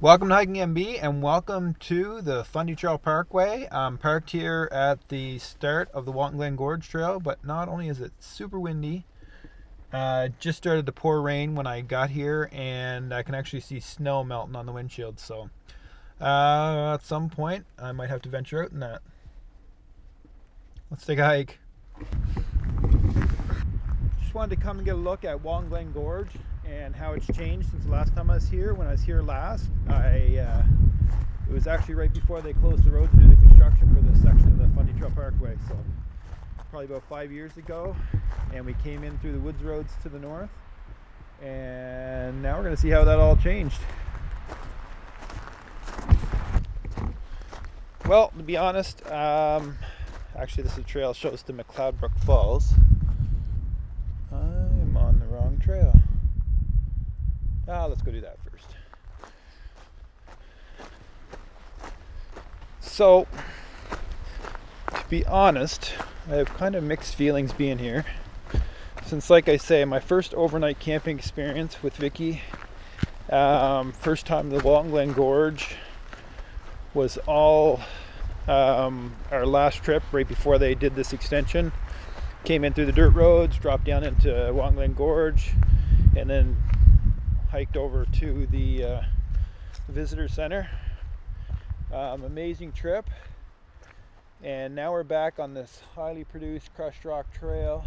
Welcome to Hiking MB and welcome to the Fundy Trail Parkway. I'm parked here at the start of the Walton Glen Gorge Trail, but not only is it super windy, it just started to pour rain when I got here, and I can actually see snow melting on the windshield. So at some point I might have to venture out in that. Let's take a hike. Just wanted to come and get a look at Walton Glen Gorge and how it's changed since the last time I was here. When I was here last, it was actually right before they closed the road to do the construction for this section of the Fundy Trail Parkway. So probably about 5 years ago, and we came in through the woods roads to the north, and now we're going to see how that all changed. Well, to be honest, actually this is a trail that shows to McLeod Brook Falls. I'm on the wrong trail. Let's go do that first. So, to be honest, I have kind of mixed feelings being here. Since, like I say, my first overnight camping experience with Vicky, first time the Walton Glen Gorge was all our last trip right before they did this extension. Came in through the dirt roads, dropped down into Walton Glen Gorge, and then hiked over to the visitor center. Amazing trip, and now we're back on this highly produced crushed rock trail.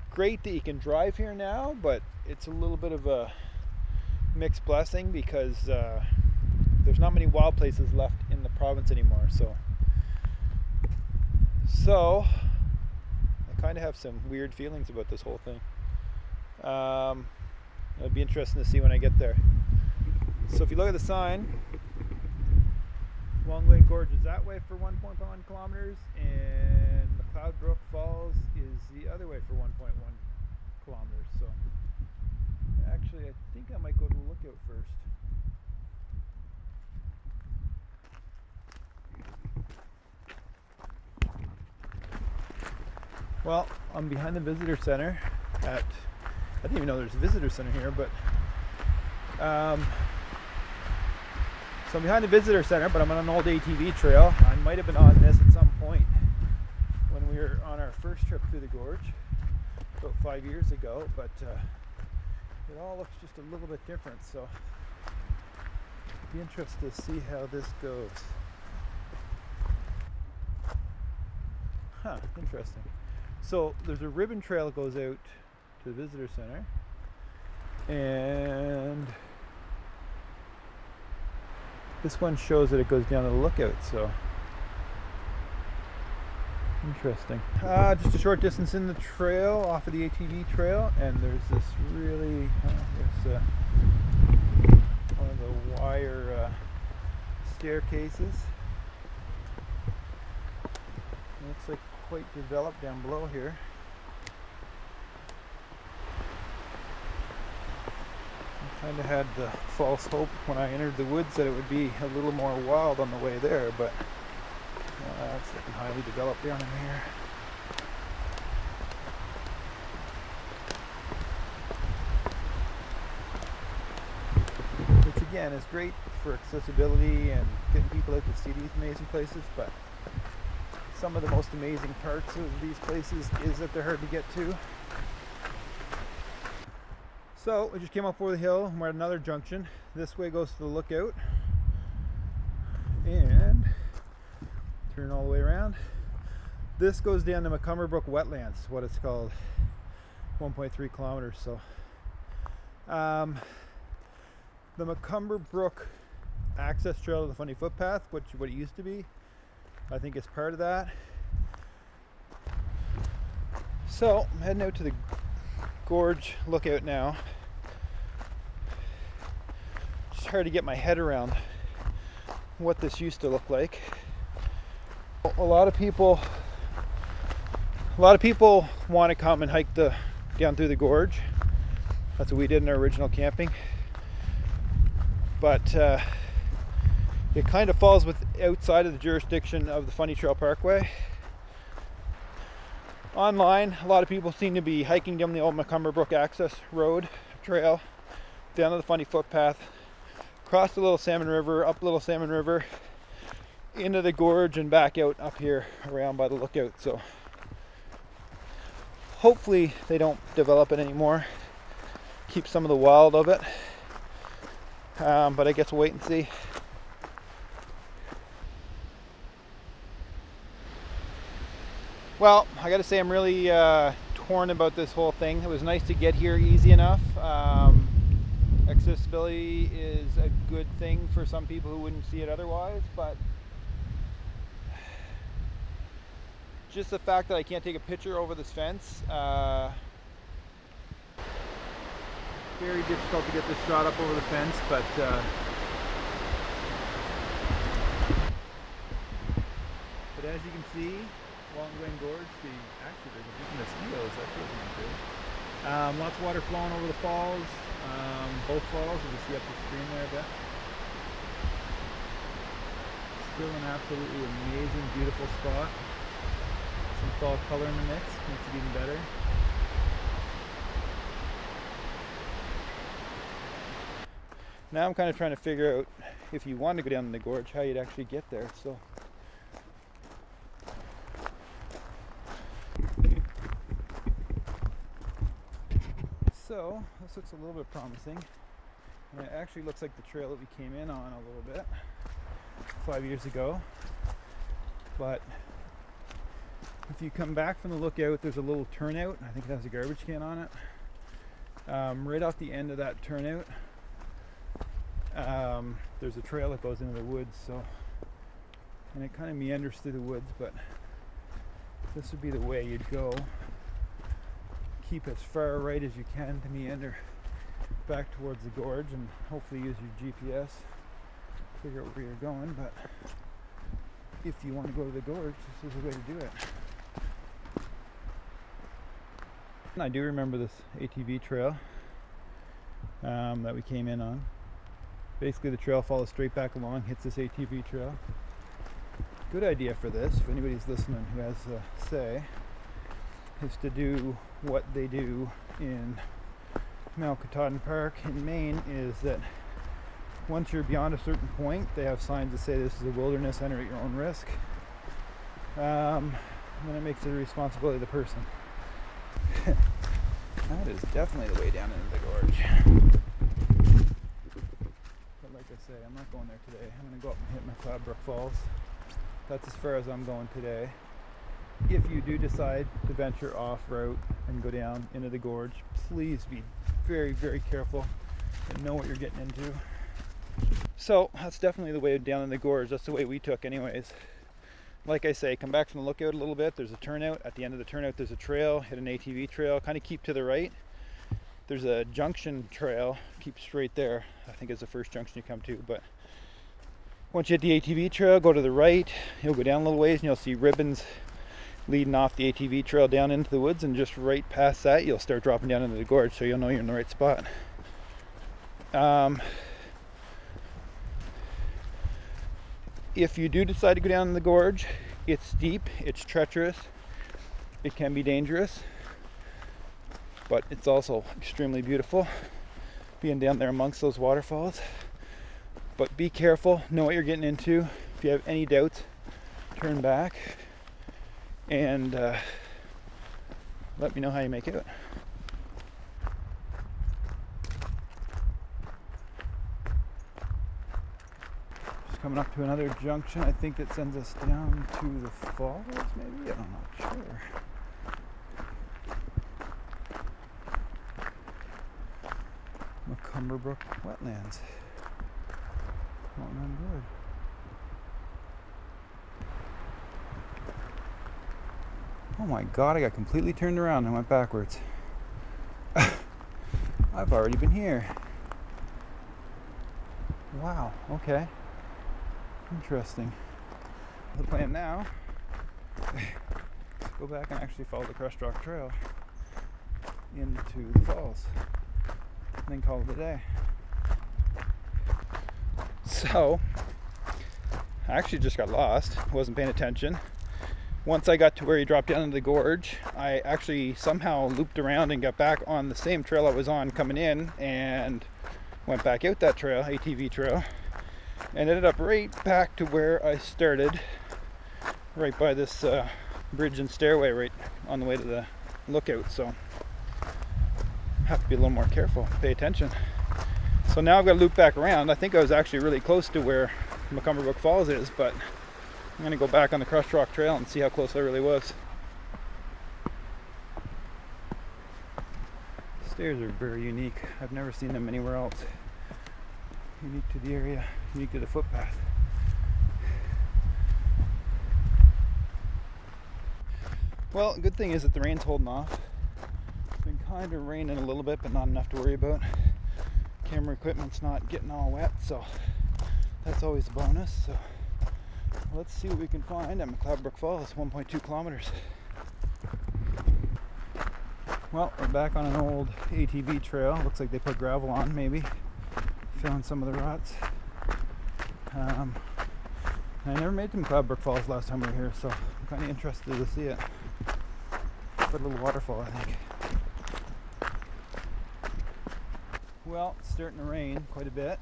Great that you can drive here now, but it's a little bit of a mixed blessing because there's not many wild places left in the province anymore. So I kind of have some weird feelings about this whole thing. It'll be interesting to see when I get there. So if you look at the sign, Walton Glen Gorge is that way for 1.1 kilometers, and McLeod Brook Falls is the other way for 1.1 kilometers. So actually, I think I might go to the lookout first. Well, I'm behind the visitor center I didn't even know there's a visitor center here, but so I'm behind the visitor center, but I'm on an old ATV trail. I might have been on this at some point when we were on our first trip through the gorge about 5 years ago, but it all looks just a little bit different, so I'd be interested to see how this goes. Interesting. So there's a ribbon trail that goes out to the visitor center, and this one shows that it goes down to the lookout, so interesting. Just a short distance in the trail off of the ATV trail, and there's this really there's one of the wire staircases. It looks like quite developed down below here. I kind of had the false hope when I entered the woods that it would be a little more wild on the way there, but it's looking highly developed down in here. Which again is great for accessibility and getting people out to see these amazing places, but some of the most amazing parts of these places is that they're hard to get to. So we just came up over the hill and we're at another junction. This way goes to the lookout, and turn all the way around. This goes down to McLeod Brook Wetlands, what it's called, 1.3 kilometers. So the McLeod Brook access trail to the Fundy footpath, what it used to be, I think is part of that. So I'm heading out to the gorge lookout now. It's hard to get my head around what this used to look like. A lot of people want to come and hike down through the gorge. That's what we did in our original camping. But it kind of falls outside of the jurisdiction of the Fundy Trail Parkway. Online, a lot of people seem to be hiking down the old McLeod Brook access road trail down to the Fundy footpath, across the Little Salmon River, up Little Salmon River, into the gorge and back out up here around by the lookout. So hopefully they don't develop it anymore, keep some of the wild of it, but I guess we'll wait and see. Well, I gotta say I'm really torn about this whole thing. It was nice to get here easy enough. Accessibility is a good thing for some people who wouldn't see it otherwise, but just the fact that I can't take a picture over this fence, very difficult to get this shot up over the fence, but as you can see, Walton Glen Gorge, actually there's a bunch of mosquitoes, that feels not good. Lots of water flowing over the falls, both falls, you can see up the stream there a bit. Still an absolutely amazing, beautiful spot. Some fall color in the mix, makes it even better. Now I'm kind of trying to figure out, if you want to go down in the gorge, how you'd actually get there. So this looks a little bit promising, and it actually looks like the trail that we came in on a little bit 5 years ago. But if you come back from the lookout, there's a little turnout. I think it has a garbage can on it. Right off the end of that turnout, there's a trail that goes into the woods. And it kind of meanders through the woods, but this would be the way you'd go. Keep as far right as you can to meander back towards the gorge, and hopefully use your GPS to figure out where you're going. But if you want to go to the gorge, this is the way to do it. And I do remember this ATV trail that we came in on. Basically the trail follows straight back along, hits this ATV trail. Good idea for this, if anybody's listening who has a say, is to do what they do in Mount Katahdin Park in Maine, is that once you're beyond a certain point, they have signs that say this is a wilderness, enter at your own risk. And then it makes it a responsibility of the person. That is definitely the way down into the gorge. But like I say, I'm not going there today. I'm going to go up and hit McLeod Brook Falls. That's as far as I'm going today. If you do decide to venture off route and go down into the gorge, please be very, very careful and know what you're getting into. So that's definitely the way down in the gorge. That's the way we took anyways. Like I say, come back from the lookout a little bit. There's a turnout. At the end of the turnout, there's a trail. Hit an ATV trail. Kind of keep to the right. There's a junction trail. Keep straight there. I think it's the first junction you come to. But once you hit the ATV trail, go to the right. You'll go down a little ways and you'll see ribbons leading off the ATV trail down into the woods, and just right past that you'll start dropping down into the gorge, so you'll know you're in the right spot. If you do decide to go down in the gorge, it's steep, it's treacherous, it can be dangerous, but it's also extremely beautiful being down there amongst those waterfalls. But be careful, know what you're getting into. If you have any doubts, turn back and let me know how you make it. Just coming up to another junction. I think it sends us down to the falls, maybe? I'm not sure. McLeod Brook wetlands. Walton Glen Gorge. Oh my god, I got completely turned around and went backwards. I've already been here. Wow, okay. Interesting. The plan now is go back and actually follow the Crushed Rock Trail into the falls and then call it a day. So, I actually just got lost, wasn't paying attention. Once I got to where you drop down into the gorge, I actually somehow looped around and got back on the same trail I was on coming in, and went back out that trail, ATV trail, and ended up right back to where I started, right by this bridge and stairway right on the way to the lookout. So have to be a little more careful, pay attention. So now I've got to loop back around. I think I was actually really close to where McLeod Brook Falls is, but I'm going to go back on the Crushed Rock Trail and see how close I really was. Stairs are very unique. I've never seen them anywhere else. Unique to the area, unique to the footpath. Well, good thing is that the rain's holding off. It's been kind of raining a little bit, but not enough to worry about. Camera equipment's not getting all wet, so that's always a bonus. So let's see what we can find at McLeod Brook Falls, 1.2 kilometers. Well, we're back on an old ATV trail. Looks like they put gravel on, maybe. Found some of the ruts. I never made it to McLeod Brook Falls last time we were here, so I'm kind of interested to see it. Put a little waterfall, I think. Well, it's starting to rain quite a bit.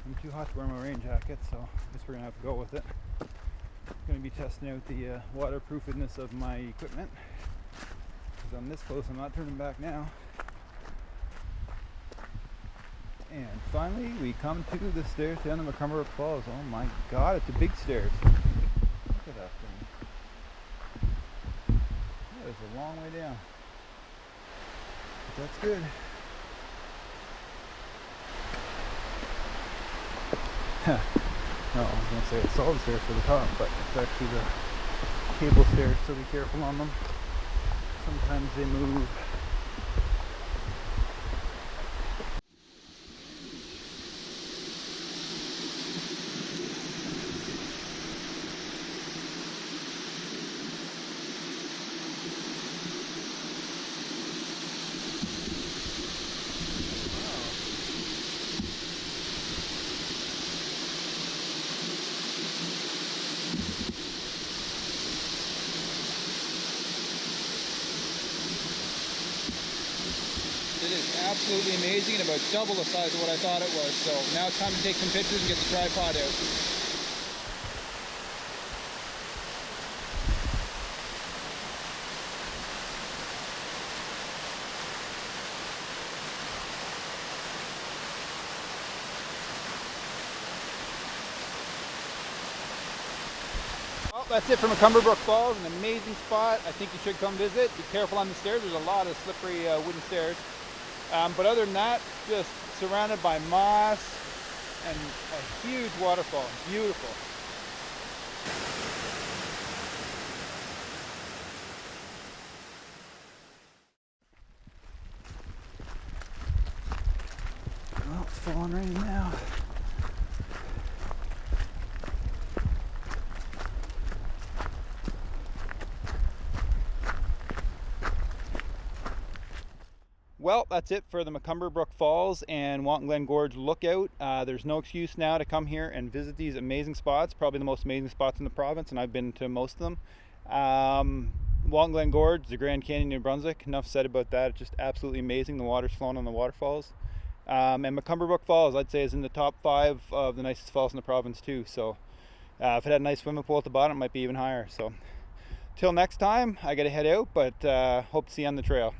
I'm too hot to wear my rain jacket, so I guess we're going to have to go with it. I'm going to be testing out the waterproofedness of my equipment. Because I'm this close, I'm not turning back now. And finally, we come to the stairs down to McLeod Brook Falls. Oh my God, it's a big stairs. Look at that thing. That is a long way down. But that's good. Well, I was going to say it's solid stairs for the top, but it's actually the cable stairs, so be careful on them. Sometimes they move. It is absolutely amazing and about double the size of what I thought it was. So now it's time to take some pictures and get the tripod out. Well, that's it from McLeod Brook Falls, an amazing spot. I think you should come visit. Be careful on the stairs. There's a lot of slippery wooden stairs. But other than that, just surrounded by moss and a huge waterfall. Beautiful. Well, it's falling rain now. Well, that's it for the McLeod Brook Falls and Walton Glen Gorge lookout. There's no excuse now to come here and visit these amazing spots, probably the most amazing spots in the province, and I've been to most of them. Walton Glen Gorge, the Grand Canyon, New Brunswick, enough said about that. It's just absolutely amazing. The water's flowing on the waterfalls. And McLeod Brook Falls, I'd say, is in the top 5 of the nicest falls in the province too. So if it had a nice swimming pool at the bottom, it might be even higher. So till next time, I gotta head out, but hope to see you on the trail.